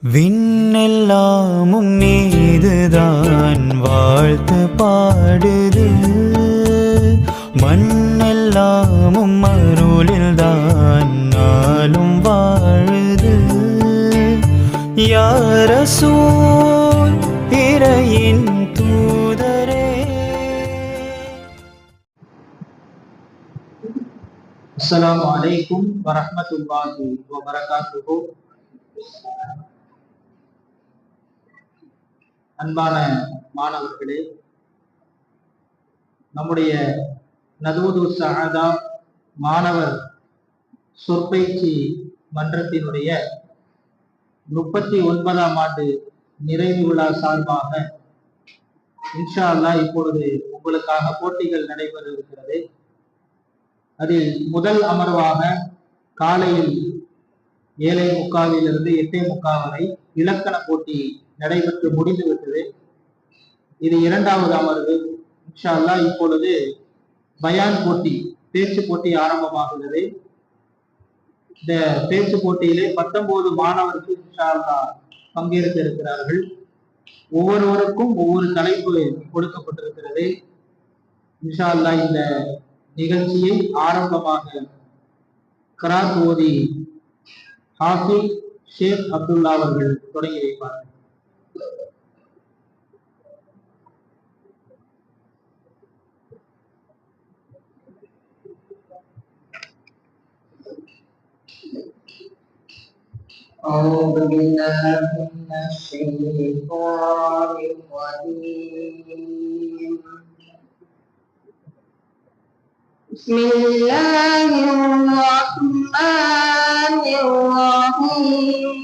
விண்ணெல்லாமும் மீதுதான் வாழ்த்து பாடுது, மண்ணெல்லாமும் அருளில்தான் நாளும் வாழுது. யா ரசூல் இறையின் தூதரே. அஸ்ஸலாமு அலைக்கும் வரஹ்மத்துல்லாஹி வபரகாத்துஹு. அன்பான மாணவர்களே, நம்முடைய நதூது சஅதா மாணவர் சொற்பயிற்சி மன்றத்தினுடைய 39ஆம் ஆண்டு நிறைவு விழா சார்பாக இன்ஷா அல்லாஹ் இப்பொழுது உங்களுக்காக போட்டிகள் நடைபெற இருக்கிறது. அதில் முதல் அமர்வாக காலையில் 7:45 8:45 வரை இலக்கண போட்டி நடைபெற்று முடிந்துவிட்டது. இது இரண்டாவது அமர்வு. இன்ஷா அல்லாஹ் இப்பொழுது பயான் போட்டி, பேச்சு போட்டி ஆரம்பமாகிறது. இந்த பேச்சு போட்டியிலே 19 மாணவர்கள் இன்ஷா அல்லாஹ் பங்கேற்க இருக்கிறார்கள். ஒவ்வொருவருக்கும் ஒவ்வொரு தலைப்பு கொடுக்கப்பட்டிருக்கிறது. இன்ஷா அல்லாஹ் இந்த நிகழ்ச்சியை ஆரம்பமாக கராத் ஓதி ஹாஃபிஸ் ஷேக் அப்துல்லா அவர்கள் தொடங்கி வைப்பார்கள். أعوذ بالله من الشيطان الرجيم. بسم الله الرحمن الرحيم.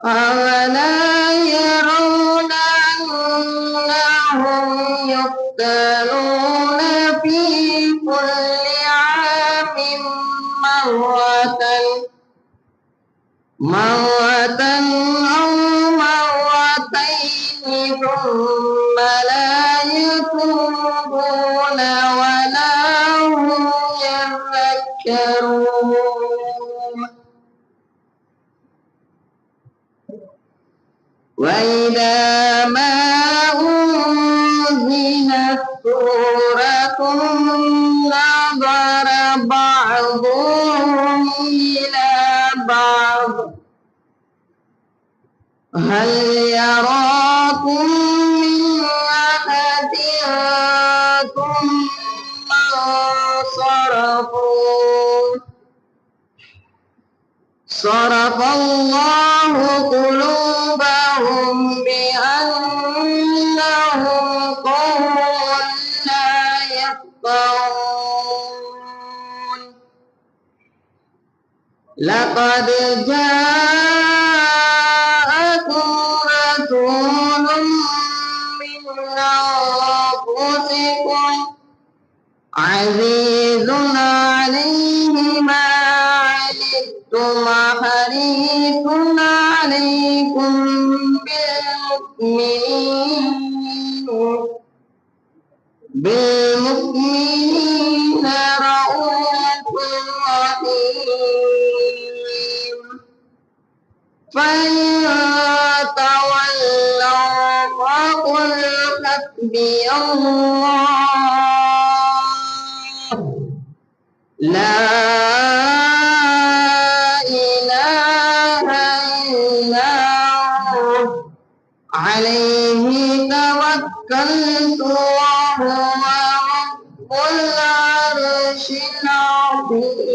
أولا يرون أنهم يفتنون في كل عام مرة أو مرتين ثم لا يتوبون ولا هم يذكرون. وإذا ما أنزلت سورة نظر بعضهم إلى بعض هل يراكم من أحد ثم انصرفوا. صرف الله قلوبهم بأنهم قوم لا يفقهون. لقد جاءكم رسول من أنفسكم عزيز عليه ما عنتم حريص عليكم بالمؤمنين رؤوف رحيم. فإن تولوا فقل حسبي الله لا إله إلا هو عليه توكلت وهو رب العرش العظيم.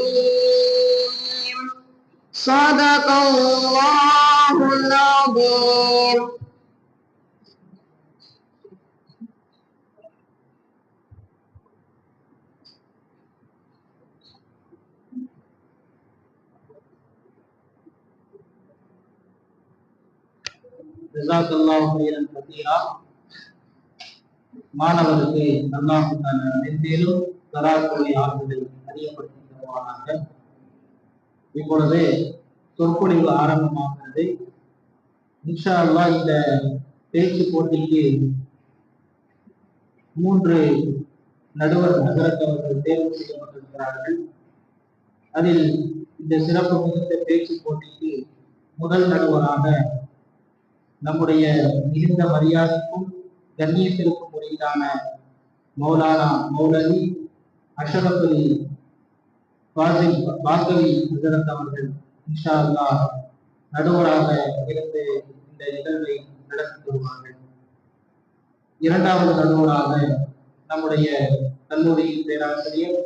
صدق الله العظيم. ஜஸாக்கல்லாஹு கைரன் கதீரா. மாணவருக்கு அல்லாஹ் மென்மேலும் தராக்கூடிய ஆறுதலை அறியப்படுத்தி தருவானாக. இப்பொழுது சொற்பொழிவு ஆரம்பமாகிறது. இன்ஷா அல்லாஹ் இந்த பேச்சு போட்டிக்கு 3 நடுவர் நகரத்தவர்கள் தேர்வு செய்யப்பட்டிருக்கிறார்கள். அதில் இந்த சிறப்பு மிகுந்த பேச்சு போட்டிக்கு முதல் நடுவராக நம்முடைய மிகுந்த மரியாதைக்கும் கண்ணியத்திற்கும் உரித்தான மௌலானா மௌலவி அஷ்ரஃப் அலி பாக்கவி ஹசரத் அவர்கள் இன்ஷா அல்லாஹ் நடுவராக இருந்து இந்த நிகழ்வை நடத்தி வருவார்கள். இரண்டாவது நடுவராக நம்முடைய கல்லூரியின் பேராசிரியர்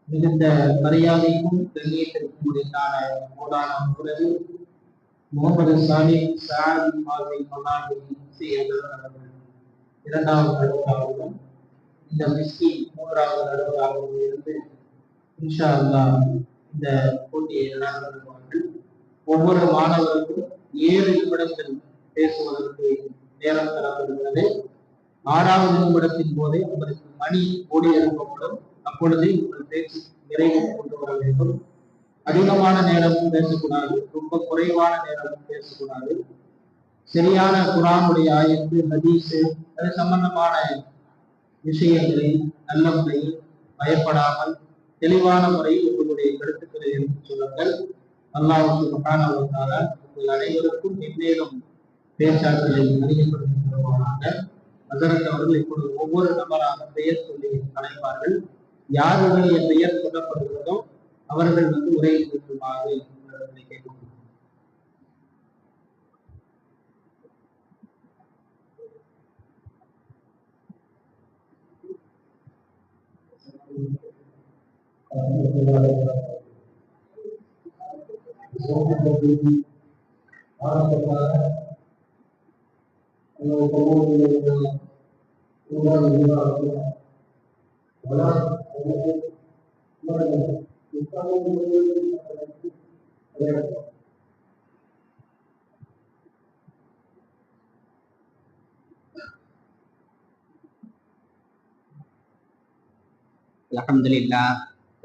மிகுந்த மரியாதைக்கும் கண்ணியத்திற்கும் உரித்தான மௌலானா மௌலவி முகமது சாலிம் சாத் அவர்கள் இரண்டாவது நடுவராகவும் இந்த மிஸ்கி மூன்றாவது நடுவராகவும் இருந்து இன்ஷா அல்லாஹ் இந்த போட்டியை நடத்துவார்கள். ஒவ்வொரு மாணவருக்கும் 7 நிமிடங்கள் பேசுவதற்கு நேரம் தரப்படுகிறது. 6வது நிமிடத்தின் போதே உங்களுக்கு மணி ஓடி எழுப்பப்படும். அப்பொழுது உங்கள் பேச்சு நிறைவு கொண்டு வர வேண்டும். அதிகமான நேரமும் பேசக்கூடாது, ரொம்ப குறைவான நேரமும் பேசக்கூடாது. சரியான குர்ஆனுடைய ஆயத்து ஹதீஸ் அது சம்பந்தமான விஷயங்களை நல்ல முறையில் பயப்படாமல் தெளிவான முறையில் உங்களுடைய கருத்துக்களை எடுத்துச் சொல்லுங்கள். அல்லாஹ் சுப்ஹானஹு வ தஆலா உங்கள் அனைவருக்கும் மென்மேலும் பேச்சாற்றலை அதிகப்படுத்தி தருவாராக. ஹஸரத் அவர்கள் இப்பொழுது ஒவ்வொரு நபராக பெயர் சொல்லி அழைப்பார்கள். யாருடைய பெயர் சொல்லப்படுகிறதோ அவர்கள் உரையை நிறுத்துமாறு கேட்கிறோம்.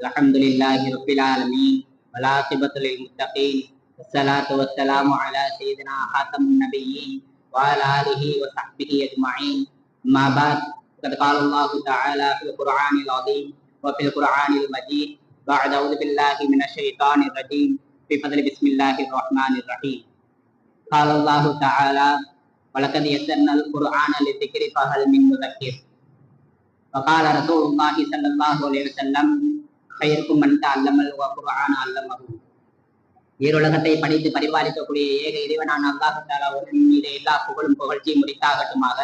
Alhamdulillah rabbil alamin wal aqibatu lil muttaqin wassalatu wassalamu ala sayyidina khatamun nabiyyin wa ala alihi wa sahbihi ajma'in. Amma ba'd, qad qala Allah ta'ala fil Qur'anil azim wa fil Qur'anil majid ba'da a'udzu billahi minasy syaithanir rajim bi fadli bismillahir rahmanir rahim. Qala Allah ta'ala wa laqad yassarnal Qur'ana lidzikri fahal min mudakkir. وقال رسول الله صلى الله عليه وسلم خيركم من تعلم القرآن علمه. ஈருலகத்தை படித்து பரிபாலிக்கக்கூடிய ஏக இறைவனான அல்லாஹ் தஆலா ஒருவன் மீது எல்லா புகழும் புகழ்ச்சியும் முடித்தாகட்டுமாக.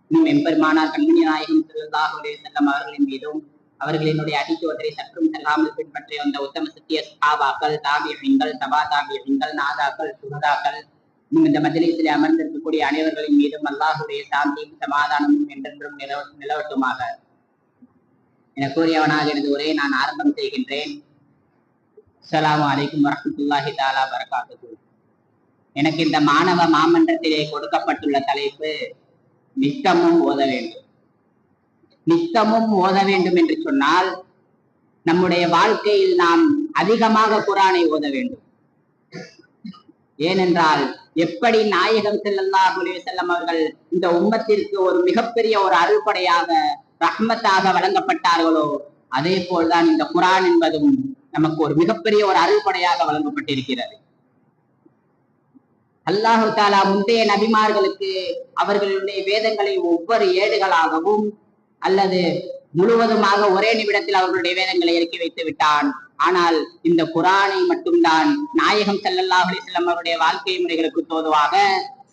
இன்னும் எம்பெருமானார் கண்மணி நாயகம் ஸல்லல்லாஹு அலைஹி வஸல்லம் அவர்களின் மீதும் அவர்களினுடைய அடிச்சுவட்டை சற்றும் செல்லாமல் பின்பற்றி வந்த உத்தம சத்திய சஹாபாக்கள், தாபிஈன்கள், தபா தாபிஈன்கள், நாதாக்கள், சுஹதாக்கள், இந்த மஜ்லிஸில் அமர்ந்திருக்கக்கூடிய அனைவர்களின் மீதும் அல்லாஹுடைய சாந்தியும் சமாதானமும் என்றென்றும் நிலவட்டுமாக என கூறியவனாக எனது உரையை நான் ஆரம்பம் செய்கின்றேன். அஸ்ஸலாமு அலைக்கும் வரஹ்மத்துல்லாஹி தஆலா பரகாத்துஹு. எனக்கு இந்த மாணவ மாமன்றத்திலே கொடுக்கப்பட்டுள்ள தலைப்பு நித்தமும் ஓத வேண்டும். நித்தமும் ஓத வேண்டும் என்று சொன்னால் நம்முடைய வாழ்க்கையில் நாம் அதிகமாக குர்ஆனை ஓத வேண்டும். ஏனென்றால் எப்படி நாயகம் ஸல்லல்லாஹு அலைஹி வஸல்லம் அவர்கள் இந்த உம்மத்திற்கு ஒரு மிகப்பெரிய ஒரு அருள்படையாக ரஹ்மத்தாக வழங்கப்பட்டார்களோ அதே போல்தான் இந்த குர்ஆன் என்பதும் நமக்கு ஒரு மிகப்பெரிய ஒரு அருள்படையாக வழங்கப்பட்டிருக்கிறது. அல்லாஹு தஆலா முந்தைய நபிமார்களுக்கு அவர்களுடைய வேதங்களை ஒவ்வொரு ஏடுகளாகவும் அல்லது முழுவதுமாக ஒரே நிமிடத்தில் அவர்களுடைய வேதங்களை இறக்கி வைத்து விட்டான். ஆனால் இந்த குர்ஆனை மட்டும்தான் நாயகம் ஸல்லல்லாஹு அலைஹி வஸல்லம் அவருடைய வாழ்க்கை முறைகளுக்கு தோதுவாக,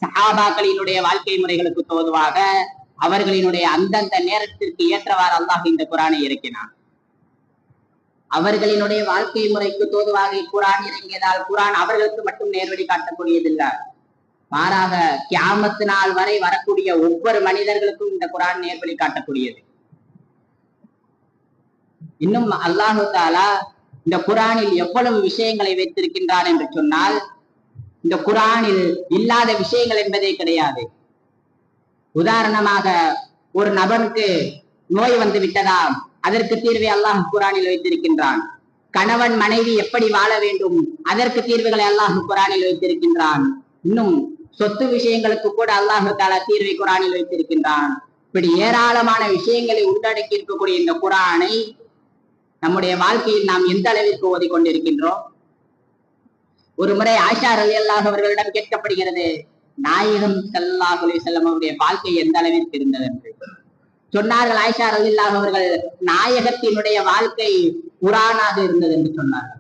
சஹாபாக்களினுடைய வாழ்க்கை முறைகளுக்கு தோதுவாக, அவர்களினுடைய அந்தந்த நேரத்திற்கு ஏற்றவாறு அல்லாஹ் இந்த குர்ஆனை இறக்கினான். அவர்களினுடைய வாழ்க்கை முறைக்கு தோதுவாக குர்ஆன் இறங்கியதால் குர்ஆன் அவர்களுக்கு மட்டும் நேர்வழி காட்டக்கூடியதில்லை, மாறாக கியாமத்து நாள் வரை வரக்கூடிய ஒவ்வொரு மனிதர்களுக்கும் இந்த குர்ஆன் நேர்வழி காட்டக்கூடியது. இன்னும் அல்லாஹு தஆலா இந்த குர்ஆனில் எவ்வளவு விஷயங்களை வைத்திருக்கின்றான் என்று சொன்னால் இந்த குர்ஆனில் இல்லாத விஷயங்கள் என்பதே கிடையாது. உதாரணமாக ஒரு நபருக்கு நோய் வந்து விட்டதாம், அதற்கு தீர்வை அல்லாஹ் குர்ஆனில் வைத்திருக்கின்றான். கணவன் மனைவி எப்படி வாழ வேண்டும் அதற்கு தீர்வுகளை அல்லாஹ் குர்ஆனில் வைத்திருக்கின்றான். இன்னும் சொத்து விஷயங்களுக்கு கூட அல்லாஹ் தஆலா தீர்வை குர்ஆனில் வைத்திருக்கின்றான். இப்படி ஏராளமான விஷயங்களை உள்ளடக்கி இருக்கக்கூடிய இந்த குர்ஆனை நம்முடைய வாழ்க்கையில் நாம் எந்த அளவிற்கு ஓதிக்கொண்டிருக்கின்றோம்? ஒரு முறை ஆயிஷா ரலியல்லாஹு அவர்களிடம் கேட்கப்படுகிறது, நாயகம் ஸல்லல்லாஹு அலைஹி வஸல்லம் அவருடைய வாழ்க்கை எந்த அளவிற்கு இருந்தது என்று. சொன்னார்கள் ஆயிஷா ரலியல்லாஹு அவர்கள், நாயகத்தினுடைய வாழ்க்கை குர்ஆனாக இருந்தது என்று சொன்னார்கள்.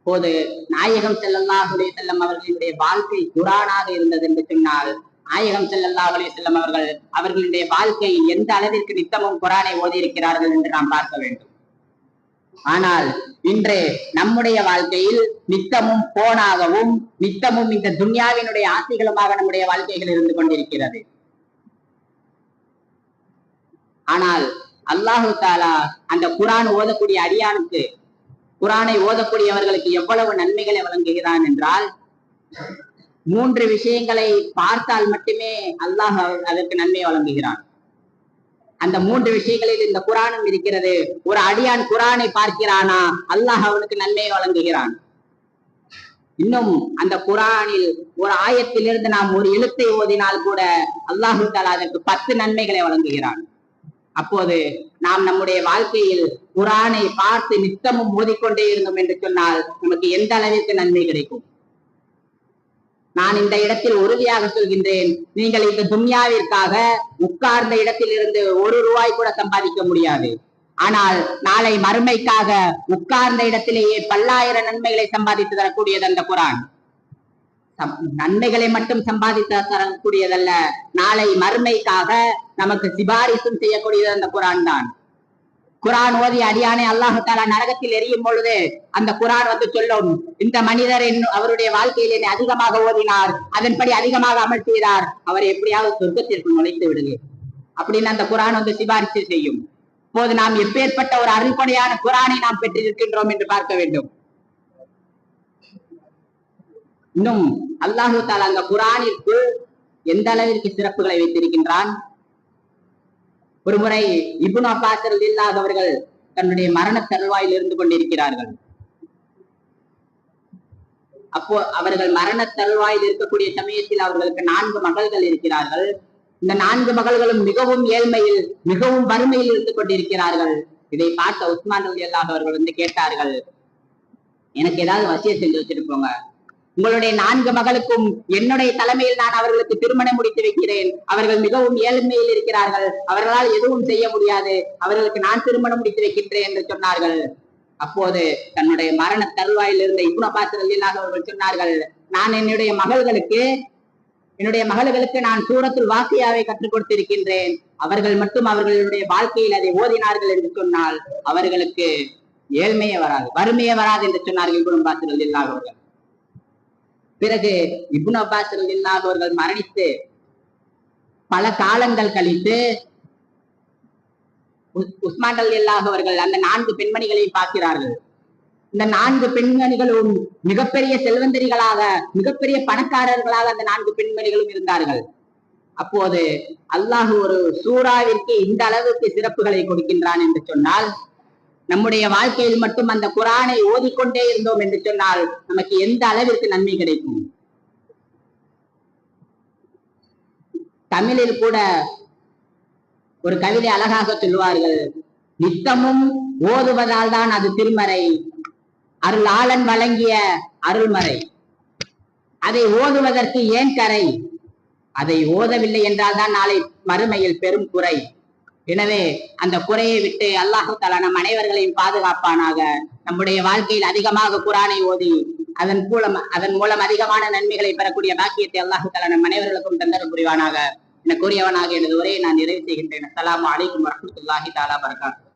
போது நாயகம் ஸல்லல்லாஹு அலைஹி வஸல்லம் அவர்களுடைய வாழ்க்கை குர்ஆனாக இருந்தது என்று சொன்னால், நாயகம் ஸல்லல்லாஹு அலைஹி வஸல்லம் அவர்களுடைய வாழ்க்கை எந்த அளவிற்கு நித்தமும் குர்ஆனை ஓதி இருக்கிறார்கள் என்று நாம் பார்க்க வேண்டும். ஆனால் இன்று நம்முடைய வாழ்க்கையில் நித்தமும் போனாகவும் நித்தமும் இந்த துன்யாவினுடைய ஆசைகளுமாக நம்முடைய வாழ்க்கைகள் இருந்து கொண்டிருக்கிறது. ஆனால் அல்லாஹு தாலா அந்த குர்ஆன் ஓதக்கூடிய அடியானுக்கு, குர்ஆனை ஓதக்கூடியவர்களுக்கு எவ்வளவு நன்மைகளை வழங்குகிறான் என்றால், 3 விஷயங்களை பார்த்தால் மட்டுமே அல்லாஹ் அதற்கு நன்மை வழங்குகிறான். அந்த 3 விஷயங்களில் இந்த குர்ஆனும் இருக்கிறது. ஒரு அடியான் குர்ஆனை பார்க்கிறானா, அல்லாஹ் அவனுக்கு நன்மையை வழங்குகிறான். இன்னும் அந்த குர்ஆனில் ஒரு ஆயத்திலிருந்து நாம் ஒரு எழுத்தை ஓதினால் கூட அல்லாஹு தஆலா அதற்கு 10 நன்மைகளை வழங்குகிறான். அப்போது நாம் நம்முடைய வாழ்க்கையில் குர்ஆனை பார்த்து நித்தமும் ஓதிக்கொண்டே இருந்தோம் என்று சொன்னால் நமக்கு எந்த அளவிற்கு நன்மை கிடைக்கும்? நான் இந்த இடத்தில் உறுதியாக சொல்கின்றேன், நீங்கள் இந்த துன்யாவிற்காக உட்கார்ந்த இடத்தில் இருந்து 1 ரூபாய் கூட சம்பாதிக்க முடியாது. ஆனால் நாளை மறுமைக்காக உட்கார்ந்த இடத்திலேயே பல்லாயிரம் நன்மைகளை சம்பாதித்து தரக்கூடியது அந்த குர்ஆன். நன்மைகளை மட்டும் சம்பாதித்து தரக்கூடியதல்ல, நாளை மறுமைக்காக நமக்கு சிபாரிசும் செய்யக்கூடியது அந்த குர்ஆன் தான். குர்ஆன் ஓதி அடியானை அல்லாஹு தஆலா நரகத்தில் எரியும் பொழுது அந்த குர்ஆன் வந்து சொல்லும், இந்த மனிதர் அவருடைய வாழ்க்கையில் என்னை அதிகமாக ஓதினார், அதன்படி அதிகமாக அமல் செய்தார், அவர் எப்படியாவது சொர்க்கத்திற்கு நுழைத்து விடுங்க அப்படின்னு அந்த குர்ஆன் வந்து சிபாரிசு செய்யும். போது நாம் எப்பேற்பட்ட ஒரு அருள்படையான குர்ஆனை நாம் பெற்றிருக்கின்றோம் என்று பார்க்க வேண்டும். இன்னும் அல்லாஹு தஆலா அந்த குர்ஆனிற்கு எந்த அளவிற்கு சிறப்புகளை வைத்திருக்கின்றான். ஒரு முறை இப்னு அப்பாஸ் ரலியல்லாஹு அவர்கள் தன்னுடைய மரண தருவாயில் இருந்து கொண்டிருக்கிறார்கள். அப்போ அவர்கள் மரண தருவாயில் இருக்கக்கூடிய சமயத்தில் அவர்களுக்கு 4 மகள்கள் இருக்கிறார்கள். இந்த 4 மகள்களும் மிகவும் ஏழ்மையில், மிகவும் வறுமையில் இருந்து கொண்டிருக்கிறார்கள். இதை பார்த்த உஸ்மான் ரலியல்லாஹு அவர்கள் வந்து கேட்டார்கள், எனக்கு ஏதாவது வசியத் செஞ்சு வச்சுட்டு போங்க, உங்களுடைய 4 மகளுக்கும் என்னுடைய தலைமையில் நான் அவர்களுக்கு திருமணம் முடித்து வைக்கிறேன், அவர்கள் மிகவும் ஏழ்மையில் இருக்கிறார்கள், அவர்களால் எதுவும் செய்ய முடியாது, அவர்களுக்கு நான் திருமணம் முடித்து வைக்கின்றேன் என்று சொன்னார்கள். அப்போது தன்னுடைய மரண தருவாயில் இருந்த இப்னு அப்பாஸ் ரலியல்லாஹு அவர்கள் சொன்னார்கள், நான் என்னுடைய மகளுக்கு நான் சூரத்துல் வாக்கியாவை கற்றுக் கொடுத்திருக்கின்றேன், அவர்கள் மட்டும் அவர்களுடைய வாழ்க்கையில் அதை ஓதினார்கள் என்று சொன்னால் அவர்களுக்கு ஏழ்மையே வராது, வறுமையே வராது என்று சொன்னார்கள் இப்னு அப்பாஸ் ரலியல்லாஹு அவர்கள். பிறகு இப்னு அப்பாஸ் ரலியல்லாஹு அவர்கள் மரணித்து பல காலங்கள் கழித்து உஸ்மான் ரலியல்லாஹு அவர்கள் அந்த 4 பெண்மணிகளையும் பார்க்கிறார்கள். இந்த 4 பெண்மணிகளும் மிகப்பெரிய செல்வந்தரிகளாக, மிகப்பெரிய பணக்காரர்களாக அந்த 4 பெண்மணிகளும் இருந்தார்கள். அப்போது அல்லாஹ் ஒரு சூறாவிற்கு இந்த அளவுக்கு சிறப்புகளை கொடுக்கின்றான் என்று சொன்னால், நம்முடைய வாழ்க்கையில் மட்டும் அந்த குர்ஆனை ஓதிக்கொண்டே இருந்தோம் என்று சொன்னால் நமக்கு எந்த அளவிற்கு நன்மை கிடைக்கும். தமிழில் கூட ஒரு கவிதை அழகாக சொல்லுவார்கள், நித்தமும் ஓதுவதால் தான் அது திருமறை, அருளாளன் வழங்கிய அருள்மறை, அதை ஓதுவதற்கு ஏன் கரை, அதை ஓதவில்லை என்றால் தான் நாளை மறுமையில் பெரும் குறை. எனவே அந்த குறையை விட்டு அல்லாஹு தஆலா நம் அனைவர்களையும் பாதுகாப்பானாக. நம்முடைய வாழ்க்கையில் அதிகமாக குர்ஆனை ஓதி அதன் மூலம் அதிகமான நன்மைகளை பெறக்கூடிய பாக்கியத்தை அல்லாஹு தஆலா நம் அனைவர்களுக்கும் தந்தருள் புரிவானாக என கூறியவனாக எனது உரையை நான் நிறைவு செய்கின்றேன். அஸ்ஸலாமு அலைக்கும் வரஹ்மத்துல்லாஹி தஆலா வபரகாத்துஹு.